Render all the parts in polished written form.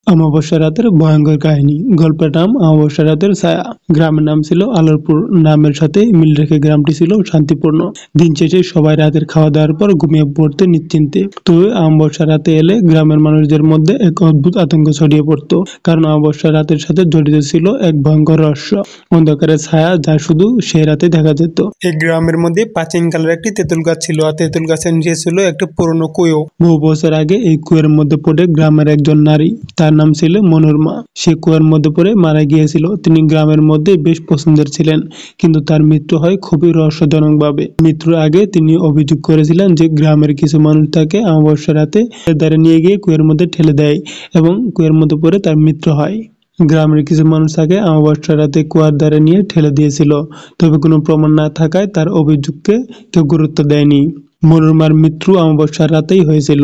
অমাবস্যা রাতের ভয়ঙ্কর কাহিনী। গল্পের নাম অমাবস্যা রাতের ছায়া। গ্রামের নাম ছিল আলোরপুর। নামের সাথে মিল রেখে গ্রামটি ছিল শান্তিপূর্ণ। দিন শেষে সবাই রাতের খাওয়া দাওয়ার পর ঘুমিয়ে পড়তে নিশ্চিন্তে। তবে অমাবস্যা রাতে এলে গ্রামের মানুষদের মধ্যে এক অদ্ভুত আতঙ্ক ছড়িয়ে পড়ত। কারণ অমাবস্যা রাতের সাথে জড়িত ছিল এক ভয়ঙ্কর রহস্য, অন্ধকারের ছায়া যা শুধু সেই রাতে দেখা যেত। এই গ্রামের মধ্যে প্রাচীন কালের একটি তেঁতুল গাছ ছিল, আর তেঁতুল গাছের নিচে ছিল একটা পুরনো কুয়ো। বহু বছর আগে এই কুয়োর মধ্যে পড়ে গ্রামের একজন নারী, তার নাম ছিল মনোরমা। সে কুয়ার মধ্যে পড়ে মারা গিয়েছিল। তিনি গ্রামের মধ্যে বেশ পছন্দের ছিলেন, কিন্তু তার মৃত্যু হয় খুবই রহস্যজনক ভাবে। মৃত্যুর আগে তিনি অভিযোগ করেছিলেন যে গ্রামের কিছু মানুষ তাকে অমাবস্যা রাতে দ্বারে নিয়ে গিয়ে কুয়ের মধ্যে ঠেলে দেয় এবং কুয়ের মধ্যে পড়ে তার মৃত্যু হয়। গ্রামের কিছু মানুষ তাকে অমাবস্যা রাতে কুয়ার দ্বারে নিয়ে ঠেলে দিয়েছিল, তবে কোনো প্রমাণ না থাকায় তার অভিযোগকে কেউ গুরুত্ব দেয়নি। মনোরমার মৃত্যু অমাবস্যার রাতেই হয়েছিল।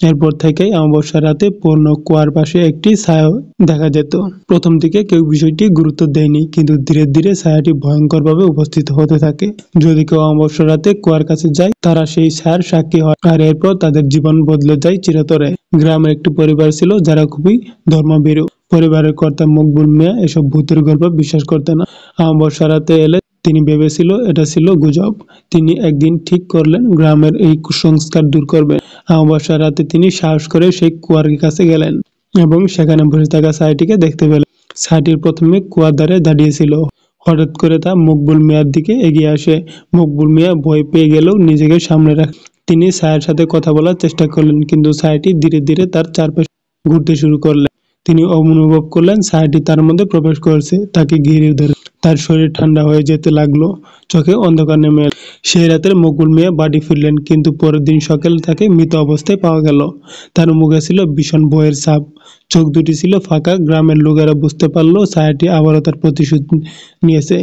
এরপর থেকেই অমাবস্যার রাতে পূর্ণ কুয়ার পাশে একটি ছায়া দেখা যেত। প্রথম দিকে কেউ বিষয়টি গুরুত্ব দেয়নি, কিন্তু ধীরে ধীরে ছায়াটি ভয়ঙ্করভাবে উপস্থিত হতে থাকে। যদি কেউ অমাবস্যার রাতে কুয়ার কাছে যায়, তারা সেই ছায়ার সাক্ষী হয়, আর এরপর তাদের জীবন বদলে যায় চিরতরে। গ্রামের একটি পরিবার ছিল যারা খুবই ধর্মভীরু। পরিবারের কর্তা মকবুল মিয়া এসব ভূতের গল্প বিশ্বাস করতেন না। অমাবস্যা রাতে এলে তিনি ভেবেছিল এটা ছিল গুজব। তিনি একদিন ঠিক করলেন গ্রামের এই কুসংস্কার দূর করবেন। অমাবস্যা রাতে তিনি সাহস করে সেই কুয়ার কাছে গেলেন এবং সেখানে বসে থাকা ছায়াটিকে দেখতে পেলেন। ছায়াটির প্রথমে কুয়ার ধারে দাঁড়িয়েছিল। হঠাৎ করে তা মকবুল মিয়ার দিকে এগিয়ে আসে। মকবুল মিয়া ভয় পেয়ে গেলেও নিজেকে সামনে রাখ। তিনি ছায়ার সাথে কথা বলার চেষ্টা করলেন, কিন্তু ছায়াটি ধীরে ধীরে তার চারপাশে ঘুরতে শুরু করলেন। তিনি অনুভব করলেন ছায়াটি তার মধ্যে প্রবেশ করেছে, তাকে ঘিরে ধরে। তার শরীর ঠান্ডা হয়ে যেতে লাগলো, চোখে অন্ধকার নেমে এলো। সেই রাতের মকবুল মিয়া বাড়ি ফিরলেন, কিন্তু পরের দিন সকালে তাকে মৃত অবস্থায় পাওয়া গেল। তার মুখে ছিল ভীষণ ভয়ের ছাপ, চোখ দুটি ছিল ফাঁকা। গ্রামের লোকেরা বুঝতে পারলো ছায়াটি আবারও তার প্রতিশোধ নিয়েছে।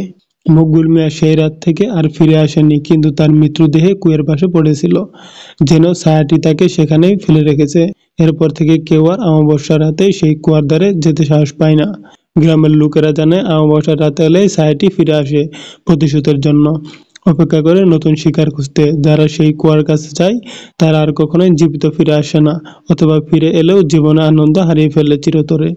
মকবুল মিয়া সেই রাত থেকে আর ফিরে আসেনি, কিন্তু তার মৃতদেহে কুয়ের পাশে পড়েছিল, যেন ছায়াটি তাকে সেখানেই ফেলে রেখেছে। এরপর থেকে কেউ আর অমাবস্যা রাতে সেই কুয়ার ধারে যেতে সাহস পায় না। গ্রামের লোকেরা জানে অমাবস্যা রাতে এলে ছায়াটি ফিরে আসে প্রতিশোধের জন্য, অপেক্ষা করে নতুন শিকার খুঁজতে। যারা সেই কুয়ার কাছে যায় তারা আর কখনোই জীবিত ফিরে আসে না, অথবা ফিরে এলেও জীবনে আনন্দ হারিয়ে ফেলে চিরতরে।